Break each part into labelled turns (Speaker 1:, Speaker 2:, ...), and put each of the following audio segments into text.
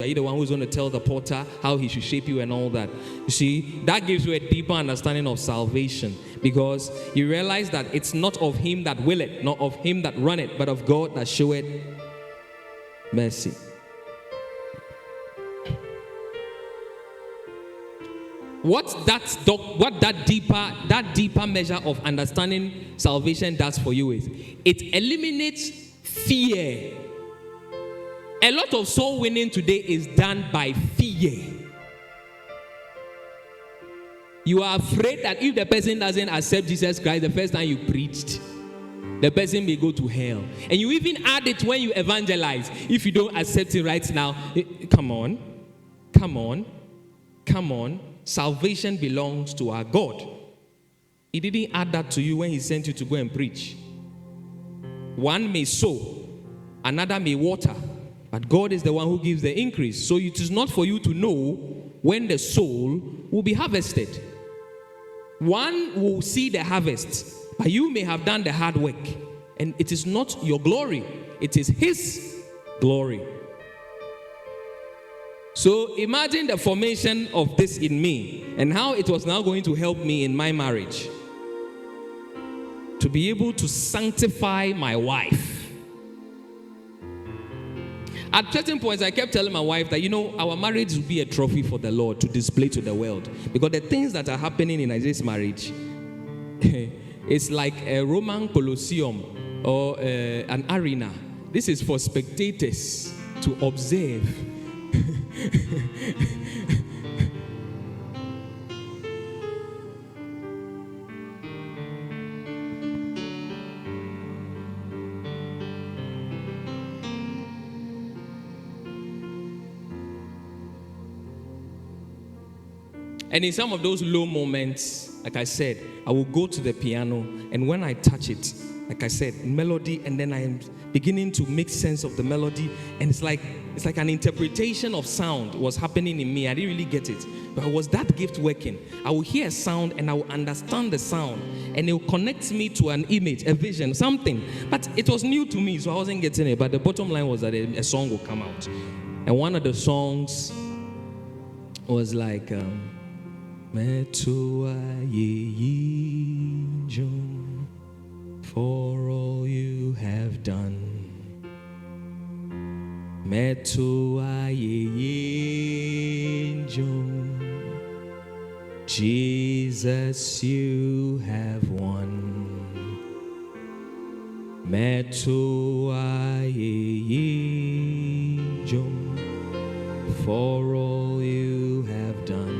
Speaker 1: Are you the one who's going to tell the potter how he should shape you and all that? You see, that gives you a deeper understanding of salvation, because you realize that it's not of him that will it, not of him that run it, but of God that show it mercy. What that deeper measure of understanding salvation does for you is it eliminates fear. A lot of soul winning today is done by fear. You are afraid that if the person doesn't accept Jesus Christ the first time you preached, the person may go to hell. And you even add it when you evangelize. If you don't accept it right now, come on. Salvation belongs to our God. He didn't add that to you when he sent you to go and preach. One may sow, another may water, but God is the one who gives the increase. So it is not for you to know when the soul will be harvested. One will see the harvest, but you may have done the hard work. And it is not your glory, it is his glory. So imagine the formation of this in me and how it was now going to help me in my marriage. To be able to sanctify my wife. At certain points, I kept telling my wife that, our marriage will be a trophy for the Lord to display to the world. Because the things that are happening in this marriage, it's like a Roman Colosseum or an arena. This is for spectators to observe. And in some of those low moments, like I said, I will go to the piano, and when I touch it, like I said, melody, and then I am beginning to make sense of the melody, and it's like an interpretation of sound was happening in me. I didn't really get it, but was that gift working? I will hear a sound, and I will understand the sound, and it will connect me to an image, a vision, something. But it was new to me, so I wasn't getting it. But the bottom line was that a song will come out, and one of the songs was like. Metua ye John, for all you have done. Metua ye John, Jesus you have won. Metua ye John, for all you have done.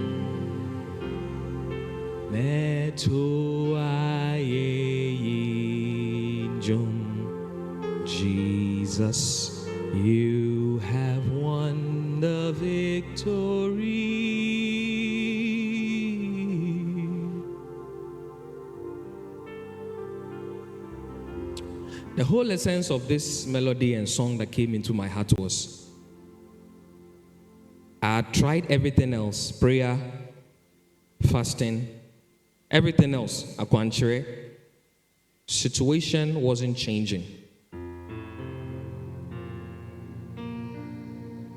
Speaker 1: Jesus, you have won the victory. The whole essence of this melody and song that came into my heart was, I had tried everything else, prayer, fasting, everything else, akwanchere, situation wasn't changing.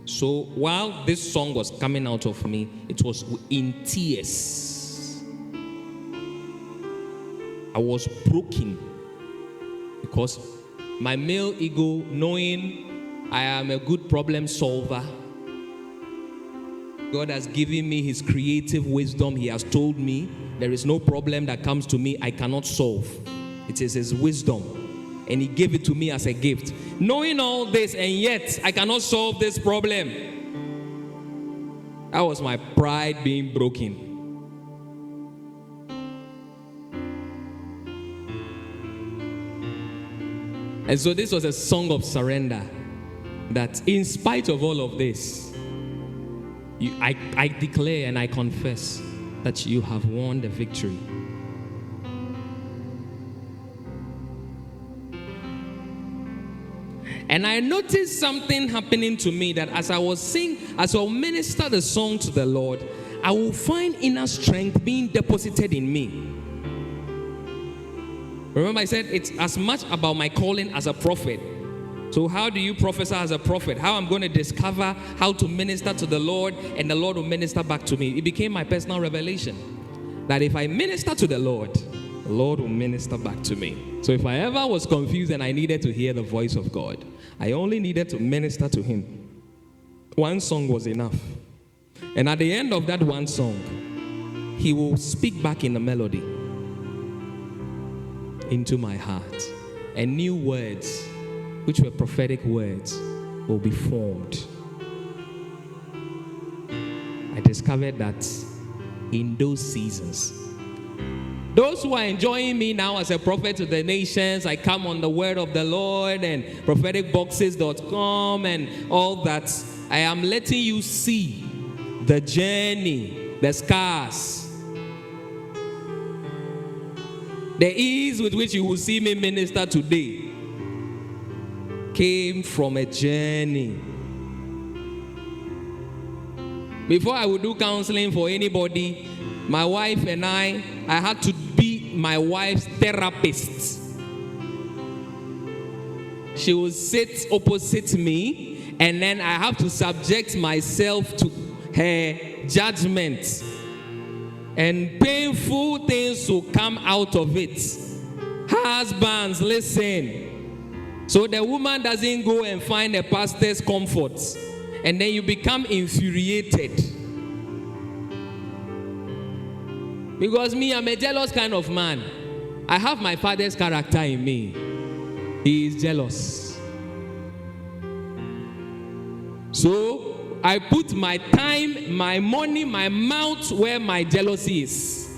Speaker 1: So while this song was coming out of me, it was in tears. I was broken because my male ego, knowing I am a good problem solver, God has given me his creative wisdom. He has told me there is no problem that comes to me I cannot solve. It is his wisdom. And he gave it to me as a gift. Knowing all this, and yet I cannot solve this problem. That was my pride being broken. And so this was a song of surrender. That in spite of all of this, I declare and I confess that you have won the victory. And I noticed something happening to me, that as I will minister the song to the Lord, I will find inner strength being deposited in me. Remember I said it's as much about my calling as a prophet. So how do you prophesy as a prophet? How I'm going to discover how to minister to the Lord and the Lord will minister back to me. It became my personal revelation that if I minister to the Lord will minister back to me. So if I ever was confused and I needed to hear the voice of God, I only needed to minister to him. One song was enough. And at the end of that one song, he will speak back in a melody into my heart. And new words, which were prophetic words, will be formed. I discovered that in those seasons, those who are enjoying me now as a prophet to the nations, I come on the word of the Lord and propheticboxes.com and all that. I am letting you see the journey, the scars, the ease with which you will see me minister today came from a journey. Before I would do counseling for anybody, my wife and I had to be my wife's therapist. She will sit opposite me, and then I have to subject myself to her judgment. And painful things will come out of it. Husbands, listen. So the woman doesn't go and find a pastor's comfort, and then you become infuriated. Because me, I'm a jealous kind of man. I have my father's character in me. He is jealous. So I put my time, my money, my mouth where my jealousy is.